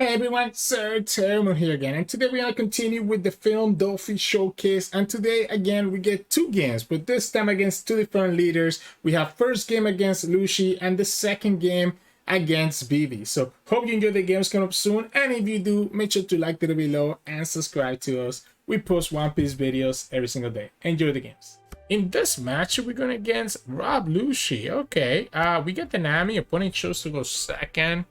Hey everyone, Sirturmund here again, and today we're going to continue with the film Doffy showcase, and today again we get two games, but this time against two different leaders. We have first game against Lucci and the second game against Vivi. So hope you enjoy the games coming up soon, and if you do, make sure to like the video below and subscribe to us. We post One Piece videos every single day. Enjoy the games. In this match, we're going against Rob Lucci. Okay, we get the Nami. Opponent chose to go second.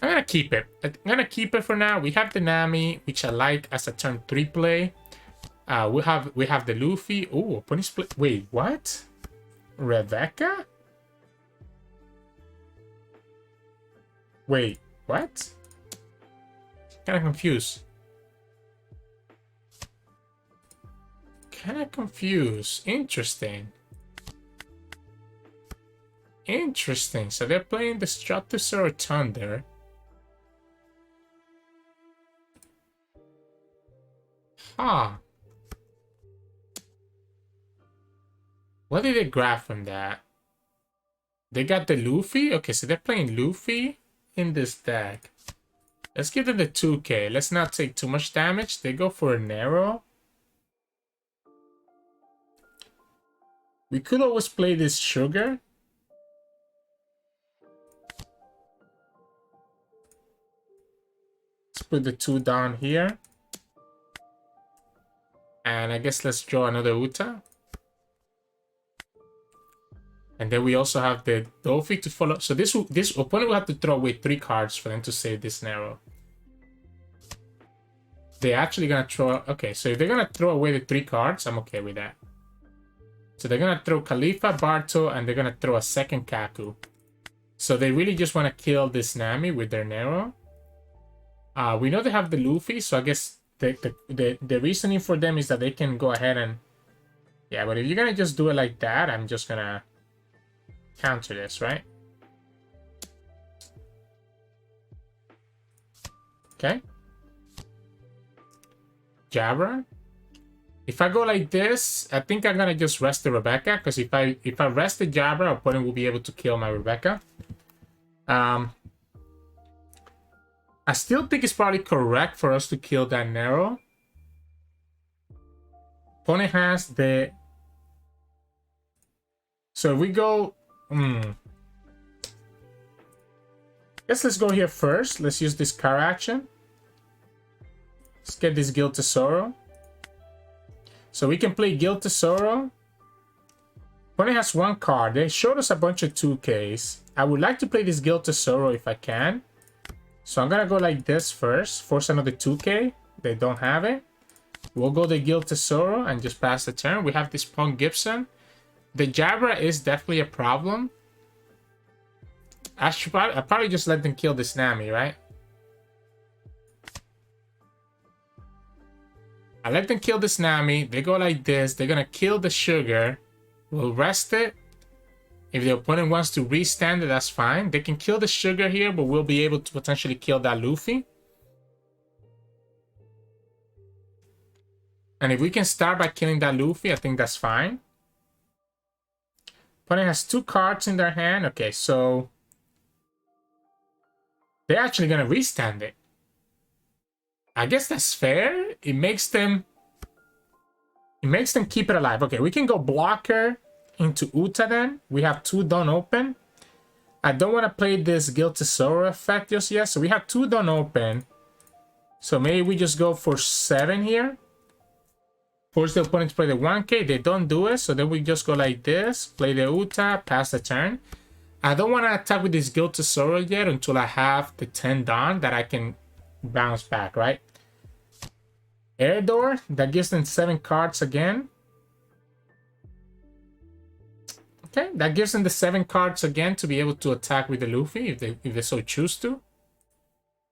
I'm gonna keep it. I'm gonna keep it for now. We have the Nami, which I like as a turn 3 play. We have the Luffy. Oh, opponent's play. Wait, what? Rebecca? Wait, what? Kinda confused. Interesting. Interesting. So they're playing the Gild Tesoro Thunder. Huh. What did they grab from that? They got the Luffy? Okay, so they're playing Luffy in this deck. Let's give them the 2K. Let's not take too much damage. They go for a narrow. We could always play this Sugar. Let's put the 2 down here. And I guess let's draw another Uta. And then we also have the Doffy to follow. So this opponent will have to throw away 3 cards for them to save this narrow. They're actually gonna throw. Okay, so if they're gonna throw away the 3 cards, I'm okay with that. So they're gonna throw Khalifa, Barto, and they're gonna throw a second Kaku. So they really just want to kill this Nami with their narrow. We know they have the Luffy, so I guess the reasoning for them is that they can go ahead and... Yeah, but if you're gonna just do it like that, I'm just gonna counter this, right? Okay. Jabra. If I go like this, I think I'm gonna just rest the Rebecca, because if I rest the Jabra, opponent will be able to kill my Rebecca. I still think it's probably correct for us to kill that narrow. Opponent has the... So if we go... Guess let's go here first. Let's use this card action. Let's get this Gild Tesoro. So we can play Gild Tesoro. Opponent has 1 card. They showed us a bunch of 2Ks. I would like to play this Gild Tesoro if I can. So I'm gonna go like this first. Force another 2K. They don't have it. We'll go the Gild Tesoro and just pass the turn. We have this Punk Gibson. The Jabra is definitely a problem. I'll probably just let them kill this Nami, right? I let them kill this Nami. They go like this. They're gonna kill the Sugar. We'll rest it. If the opponent wants to restand it, that's fine. They can kill the Sugar here, but we'll be able to potentially kill that Luffy. And if we can start by killing that Luffy, I think that's fine. Opponent has 2 cards in their hand. Okay, so... They're actually going to restand it. I guess that's fair. It makes them keep it alive. Okay, we can go blocker into Uta then. We have 2 done open. I don't want to play this Gild Tesoro effect just yet. So we have 2 done open. So maybe we just go for 7 here. Force the opponent to play the 1K. They don't do it. So then we just go like this. Play the Uta. Pass the turn. I don't want to attack with this Gild Tesoro yet until I have the 10 done that I can bounce back, right? Air Door. That gives them 7 cards again. Okay, that gives them the 7 cards again to be able to attack with the Luffy if they so choose to.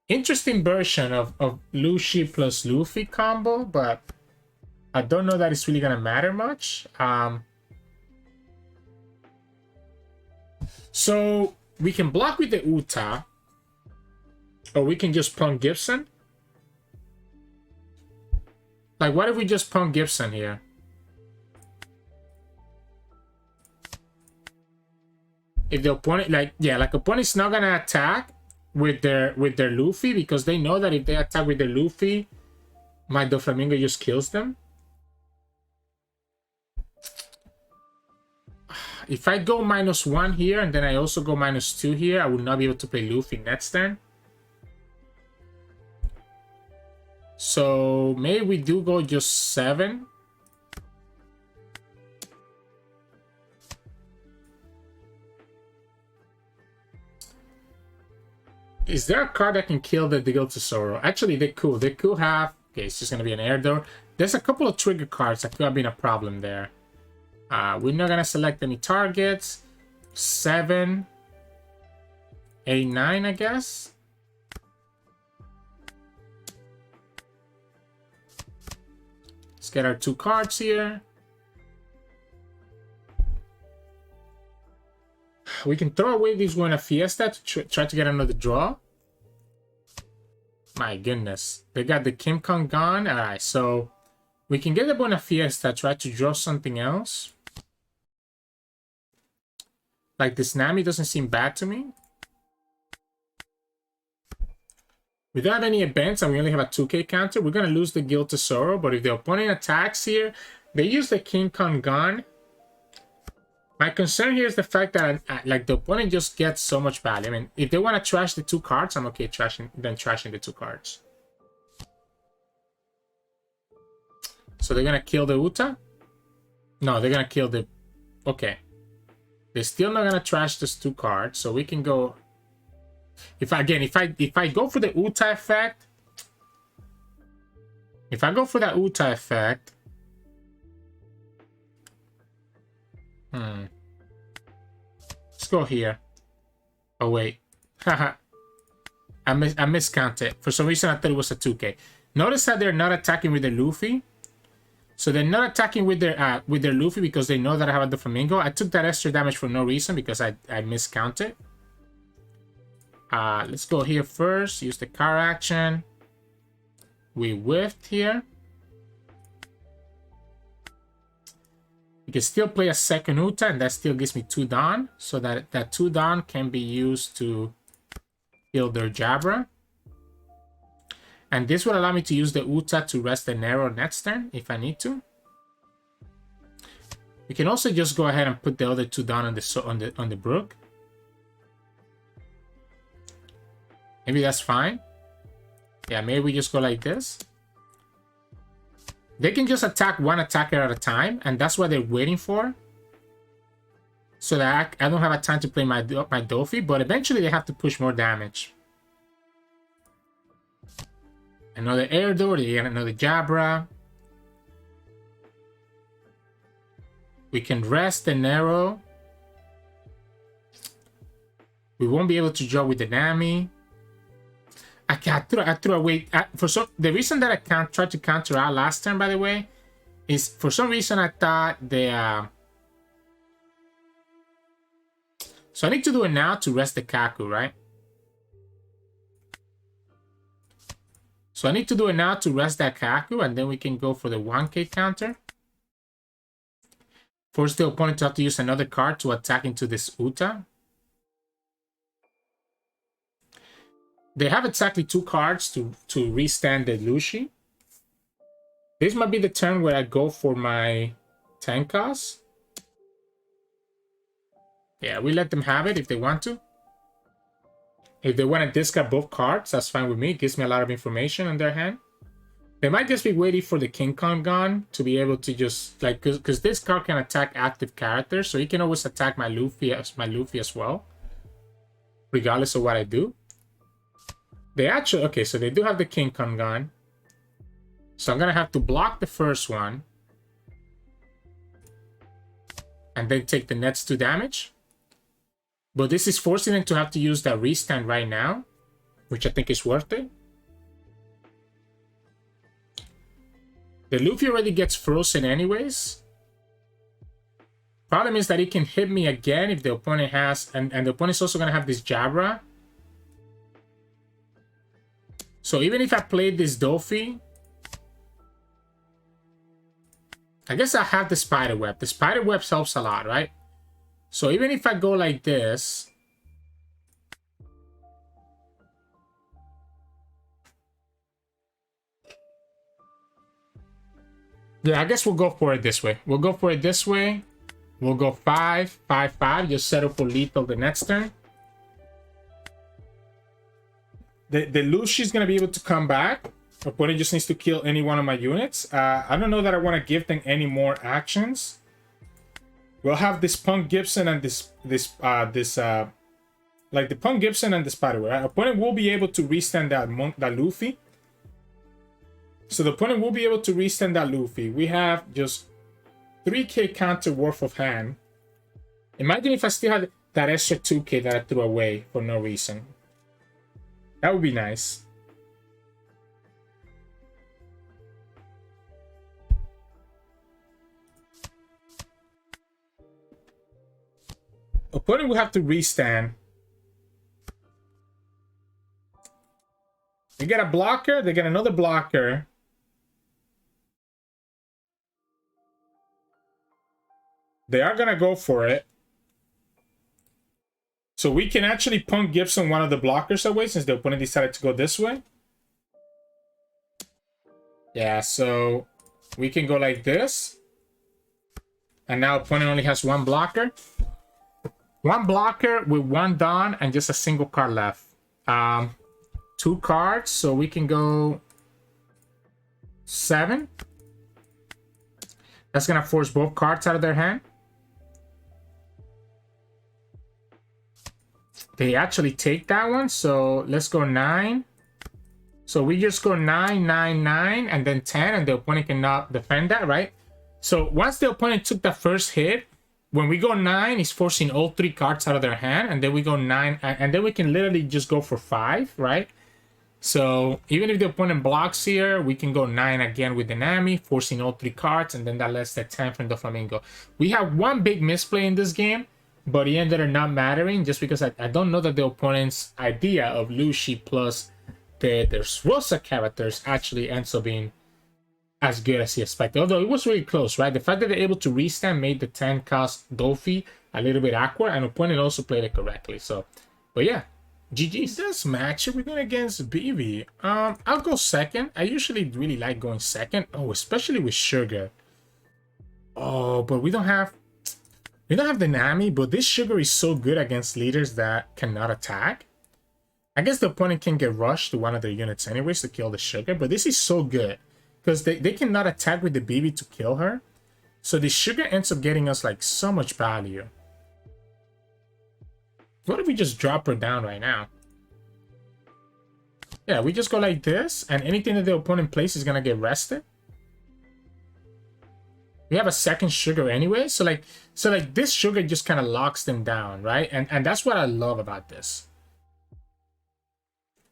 Interesting version of Lucci plus Luffy combo, but I don't know that it's really gonna matter much. So we can block with the Uta, or we can just Punk Gibson. Like, what if we just Punk Gibson here? If the opponent, like, yeah, like opponent's not gonna attack, with their Luffy, because they know that if they attack with their Luffy, my Doflamingo just kills them. If I go -1 here and then I also go -2 here, I will not be able to play Luffy next turn. So maybe we do go just 7. Is there a card that can kill the Gild Tesoro? Actually, they could. They could have... Okay, it's just going to be an air door. There's a couple of trigger cards that could have been a problem there. We're not going to select any targets. 7, 8, 9, I guess. Let's get our 2 cards here. We can throw away this Buena Fiesta to try to get another draw. My goodness. They got the Kim Kong gone. Alright, so we can get the Buena Fiesta, try to draw something else. Like this Nami doesn't seem bad to me. We don't have any events and we only have a 2k counter. We're going to lose the Gild Tesoro, but if the opponent attacks here, they use the King Kong gun. My concern here is the fact that like the opponent just gets so much value. I mean, if they want to trash the 2 cards, I'm okay trashing the 2 cards. So they're going to kill the Uta? No, they're going to kill the... Okay. They're still not going to trash those 2 cards, so we can go... If I go for the Uta effect... If I go for that Uta effect... Let's go here. Oh, wait. Haha. I miscounted. For some reason, I thought it was a 2k. Notice that they're not attacking with their Luffy. So they're not attacking with their Luffy because they know that I have a Doflamingo. I took that extra damage for no reason because I miscounted. Let's go here first. Use the car action. We whiffed here. We can still play a second Uta, and that still gives me 2 Dawn. So that 2 Dawn can be used to kill their Jabra. And this will allow me to use the Uta to rest the Nero next turn, if I need to. We can also just go ahead and put the other 2 Dawn on the Brook. Maybe that's fine. Yeah, maybe we just go like this. They can just attack 1 attacker at a time, and that's what they're waiting for. So that I don't have a time to play my Doffy, but eventually they have to push more damage. Another air door, they get another Jabra. We can rest the Nero. We won't be able to draw with the Nami. I threw away. The reason that I tried to counter out last turn, by the way, is for some reason I thought the. So I need to do it now to rest the Kaku, right? So I need to do it now to rest that Kaku, and then we can go for the 1k counter. Force the opponent to have to use another card to attack into this Uta. They have exactly 2 cards to restand the Lucci. This might be the turn where I go for my Tenkas. Yeah, we let them have it if they want to. If they want to discard both cards, that's fine with me. It gives me a lot of information on their hand. They might just be waiting for the King Kong gun to be able to just like, because this card can attack active characters, so he can always attack my Luffy as well, regardless of what I do. They actually, okay, so they do have the King Kong gun. So I'm going to have to block the first one. And then take the next 2 damage. But this is forcing them to have to use that restand right now, which I think is worth it. The Luffy already gets frozen anyways. Problem is that he can hit me again if the opponent has, and the opponent's also going to have this Jabra. So even if I played this Doffy, I guess I have the Spider Web. The Spider Web helps a lot, right? So even if I go like this, Yeah, I guess we'll go for it this way. We'll go for it this way. We'll go 5, 5, 5. Just settle for lethal the next turn. The Lucci's going to be able to come back. Opponent just needs to kill any one of my units. I don't know that I want to give them any more actions. We'll have this Punk Gibson and like the Punk Gibson and the Spider. Right? Opponent will be able to restand that Luffy. So the opponent will be able to restand that Luffy. We have just 3k counter worth of hand. Imagine if I still had that extra 2k that I threw away for no reason. That would be nice. Opponent will have to restand. They get a blocker. They get another blocker. They are going to go for it. So we can actually Punk Gibson one of the blockers away since the opponent decided to go this way. Yeah, so we can go like this. And now opponent only has one blocker. One blocker with one Don and just a single card left. 2 cards, so we can go 7. That's going to force both cards out of their hand. They actually take that one, so let's go 9. So we just go 9, 9, 9, and then 10, and the opponent cannot defend that, right? So once the opponent took the first hit, when we go 9, it's forcing all 3 cards out of their hand, and then we go 9, and then we can literally just go for 5, right? So even if the opponent blocks here, we can go 9 again with the Nami, forcing all 3 cards, and then that lets the 10 from Doflamingo. We have one big misplay in this game, but it ended up not mattering just because I don't know that the opponent's idea of Lucci plus the Rosa characters actually ends up being as good as he expected. Although it was really close, right? The fact that they're able to restand made the 10 cost Doffy a little bit awkward, and opponent also played it correctly. So, but yeah, GG's. This match, we're going against Vivi. I'll go second. I usually really like going second. Oh, especially with Sugar. Oh, but we don't have the Nami, but this Sugar is so good against leaders that cannot attack. I guess the opponent can get rushed to one of their units anyways to kill the Sugar, but this is so good because they cannot attack with the Vivi to kill her. So the Sugar ends up getting us like so much value. What if we just drop her down right now? Yeah, we just go like this, and anything that the opponent plays is gonna get rested. We have a second Sugar anyway, so like this Sugar just kind of locks them down, right? And that's what I love about this.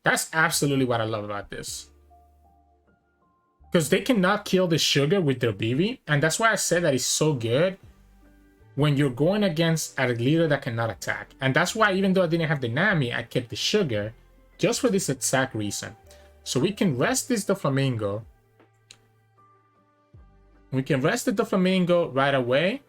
That's absolutely what I love about this. Because they cannot kill the Sugar with their Vivi, and that's why I said that it's so good when you're going against a leader that cannot attack. And that's why even though I didn't have the Nami, I kept the Sugar just for this exact reason. So we can rest this Doflamingo. We can rest the Doflamingo right away.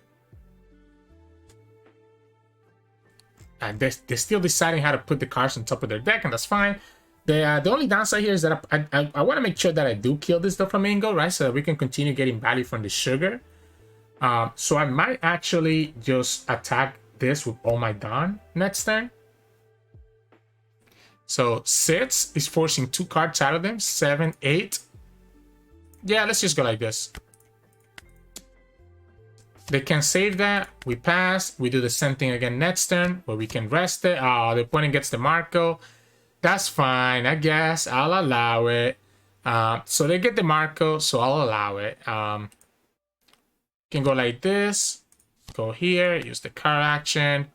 And they're still deciding how to put the cards on top of their deck, and that's fine. The only downside here is that I want to make sure that I do kill this Doflamingo, right? So that we can continue getting value from the Sugar. So I might actually just attack this with all my Don next turn. So 6 is forcing 2 cards out of them. 7, 8. Yeah, let's just go like this. They can save that. We pass. We do the same thing again next turn where we can rest it. Oh, the opponent gets the Marco. That's fine, I guess. I'll allow it. So they get the Marco, so I'll allow it. Can go like this. Go here. Use the card action.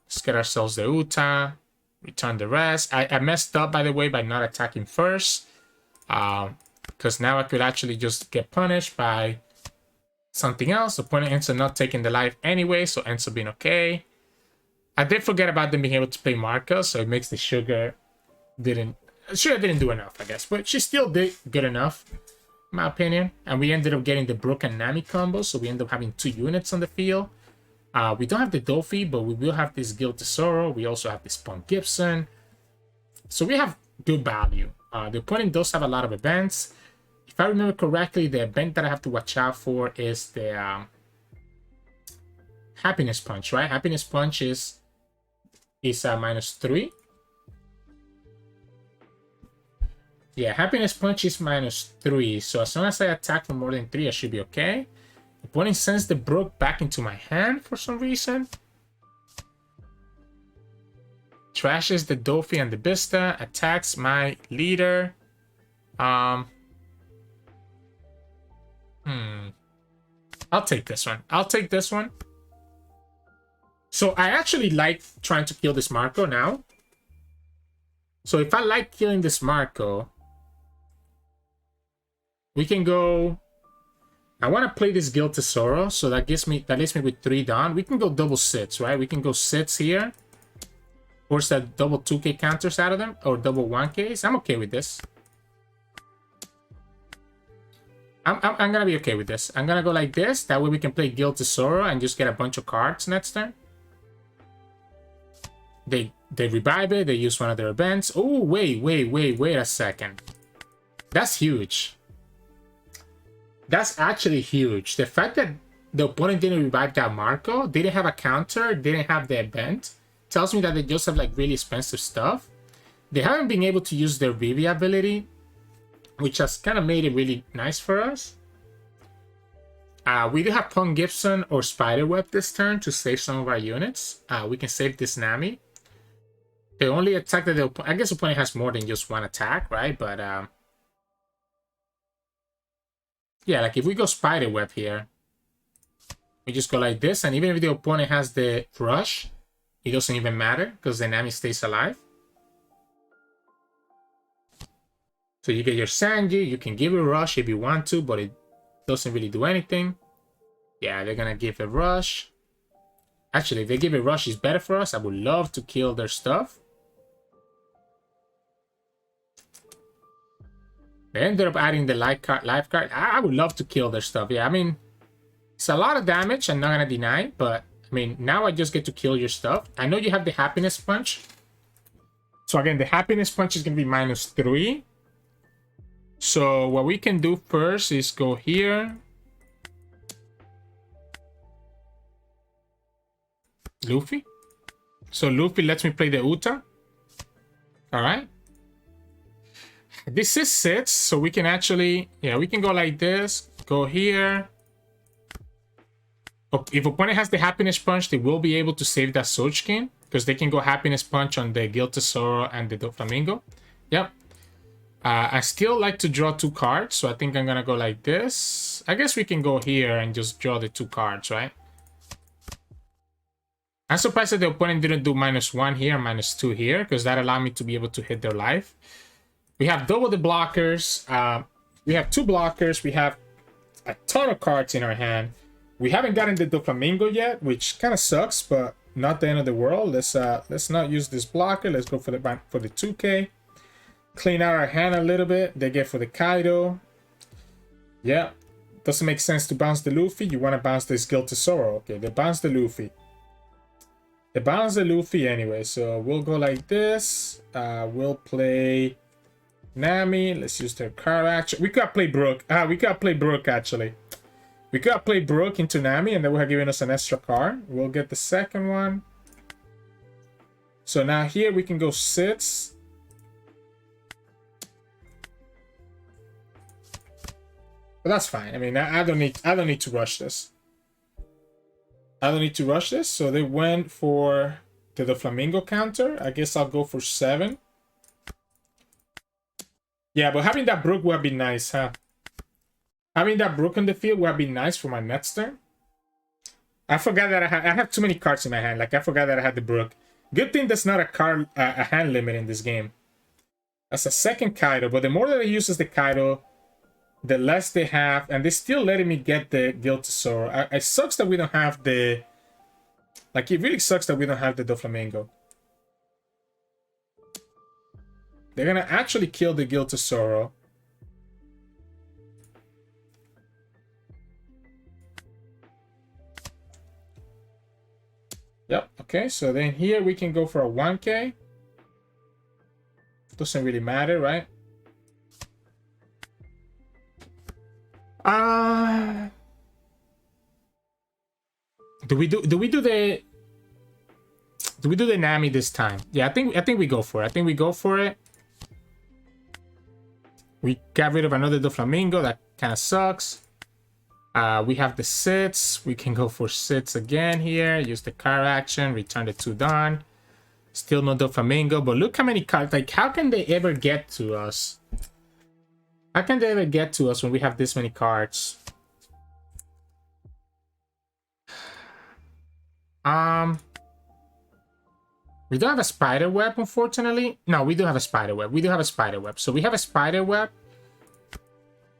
Let's get ourselves the Uta. Return the rest. I messed up, by the way, by not attacking first. Because now I could actually just get punished by something else. The opponent ends up not taking the life anyway, so ends up being okay. I did forget about them being able to play Marco, so it makes the Sugar didn't do enough, I guess. But she still did good enough, in my opinion. And we ended up getting the Brook and Nami combo, so we end up having 2 units on the field. We don't have the Doffy, but we will have this Gild Tesoro. We also have this Punk Gibson. So we have good value. The opponent does have a lot of events. if I remember correctly, the event that I have to watch out for is the Happiness Punch, right? Happiness Punch is -3. Yeah, Happiness Punch is -3. So as long as I attack for more than 3, I should be okay. Opponent sends the Brook back into my hand for some reason. Trashes the Doffy and the Bista. Attacks my leader. I'll take this one. I'll take this one. So I actually like trying to kill this Marco now. So if I like killing this Marco, we can go... I want to play this Gild Tesoro, so that leaves me with 3 down. We can go double sits, right? We can go sits here. Force that double 2k counters out of them, or double 1ks. I'm okay with this. I'm gonna be okay with this. I'm gonna go like this. That way we can play Gild Tesoro and just get a bunch of cards next turn. They revive it. They use one of their events. Oh, wait a second. That's huge. That's actually huge. The fact that the opponent didn't revive that Marco, didn't have a counter, didn't have the event, tells me that they just have like really expensive stuff. They haven't been able to use their Vivi ability, which has kind of made it really nice for us. We do have Punk Gibson or Spiderweb this turn to save some of our units. We can save this Nami. The only attack that I guess the opponent has more than just one attack, right? But yeah, like if we go Spiderweb here, we just go like this, and even if the opponent has the rush, it doesn't even matter because the Nami stays alive. So you get your Sanji, you can give a rush if you want to, but it doesn't really do anything. Yeah, they're gonna give a rush. Actually, if they give a rush, it's better for us. I would love to kill their stuff. They ended up adding the life card. I would love to kill their stuff. Yeah, I mean, it's a lot of damage, I'm not gonna deny, but I mean, now I just get to kill your stuff. I know you have the Happiness Punch. So again, the Happiness Punch is gonna be -3. So what we can do first is go here. Luffy. So Luffy lets me play the Uta. Alright. This is sits, so we can actually... Yeah, we can go like this. Go here. If opponent has the Happiness Punch, they will be able to save that Sochkin, because they can go Happiness Punch on the Gild Tesoro and the Doflamingo. Yep. I still like to draw 2 cards, so I think I'm gonna go like this. I guess we can go here and just draw the 2 cards, right? I'm surprised that the opponent didn't do -1 here, -2 here, because that allowed me to be able to hit their life. We have double the blockers. We have 2 blockers. We have a ton of cards in our hand. We haven't gotten the Doflamingo yet, which kind of sucks, but not the end of the world. Let's not use this blocker. Let's go for the 2K. Clean out our hand a little bit. They get for the Kaido. Yeah. Doesn't make sense to bounce the Luffy. You want to bounce this Gild Tesoro. Okay, they bounce the Luffy. They bounce the Luffy anyway. So we'll go like this. We'll play Nami. Let's use their card action. We could play Brook. We could play Brook actually. We could play Brook into Nami, and they would have given us an extra card. We'll get the second one. So now here we can go sits. But that's fine. I mean, I don't need to rush this. I don't need to rush this. So they went for the Doflamingo counter. I guess I'll go for 7. Yeah, but having that Brook would have been nice, huh? Having that Brook on the field would have been nice for my next turn. I forgot that I have too many cards in my hand. Like, I forgot that I had the Brook. Good thing that's not a hand limit in this game. That's a second Kaido, but the more that he uses the Kaido, the less they have, and they're still letting me get the Gild Tesoro. It sucks that we don't have the... Like, it really sucks that we don't have the Doflamingo. They're gonna actually kill the Gild Tesoro. Yep, okay, so then here we can go for a 1K. Doesn't really matter, right? Uh do we do the Nami this time? Yeah, I think we go for it. I think we go for it. We got rid of another Doflamingo. That kind of sucks. We have the sits. We can go for sits again here. Use the car action. Return the 2 Dawn. Still no Doflamingo. But look how many cards. Like, how can they ever get to us? How can they ever get to us when we have this many cards? We don't have a spider web, unfortunately. No, we do have a spider web. We do have a spider web. So we have a spider web.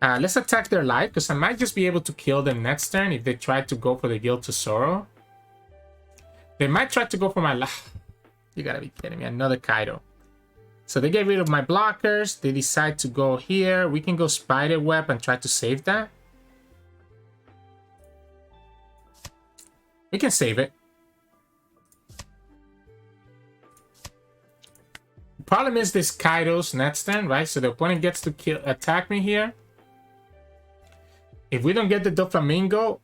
Let's attack their life, because I might just be able to kill them next turn if they try to go for the Gild Tesoro. They might try to go for my life. You gotta be kidding me. Another Kaido. So they get rid of my blockers. They decide to go here. We can go spider web and try to save that. We can save it. Problem is this Kaido's next turn, right? So the opponent gets to attack me here. If we don't get the Doflamingo,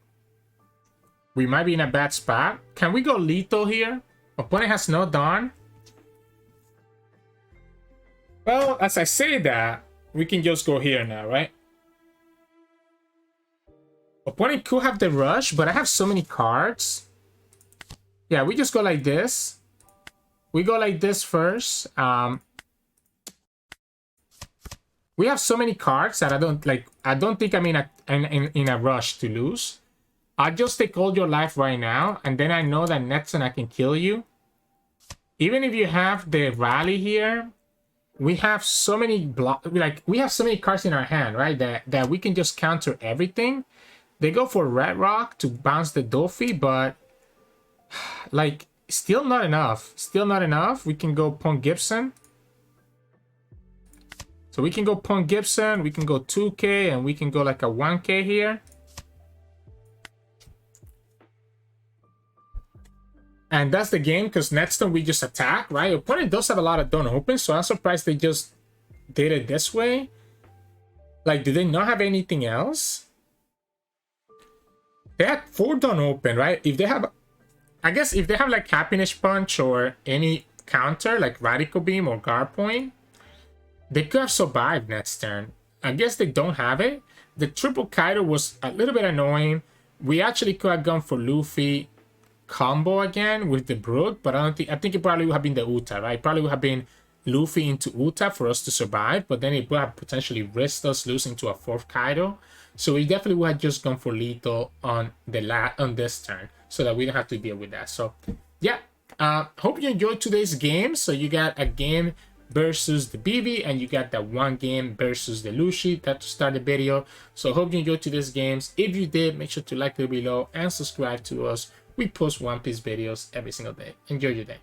we might be in a bad spot. Can we go lethal here? Opponent has no Dawn. Well, as I say that, we can just go here now, right? Opponent could have the rush, but I have so many cards. Yeah, we just go like this. We go like this first. We have so many cards that I don't think I'm in a rush to lose. I'll just take all your life right now, and then I know that next turn I can kill you. Even if you have the rally here, we have so many we have so many cards in our hand, right? That we can just counter everything. They go for Red Rock to bounce the Doffy, but like still not enough. Still not enough. We can go Punk Gibson. So we can go Punk Gibson, we can go 2K, and we can go like a 1K here. And that's the game, because next turn we just attack, right? Opponent does have a lot of Dawn open, so I'm surprised they just did it this way. Like, do they not have anything else? They had 4 Dawn open, right? If they have, I guess if they have like Happiness Punch or any counter, like Radical Beam or Guard Point, they could have survived next turn. I guess they don't have it. The triple Kaido was a little bit annoying. We actually could have gone for Luffy combo again with the Brook, but I think it probably would have been the Uta, right? It probably would have been Luffy into Uta for us to survive, but then it would have potentially risked us losing to a 4th Kaido. So we definitely would have just gone for lethal on this turn, so that we don't have to deal with that. So yeah, hope you enjoyed today's game. So you got a game versus the Vivi, and you got that 1 game versus the Lucci. That to start the video. So hope you enjoyed today's games. If you did, make sure to like it below and subscribe to us. We post One Piece videos every single day. Enjoy your day.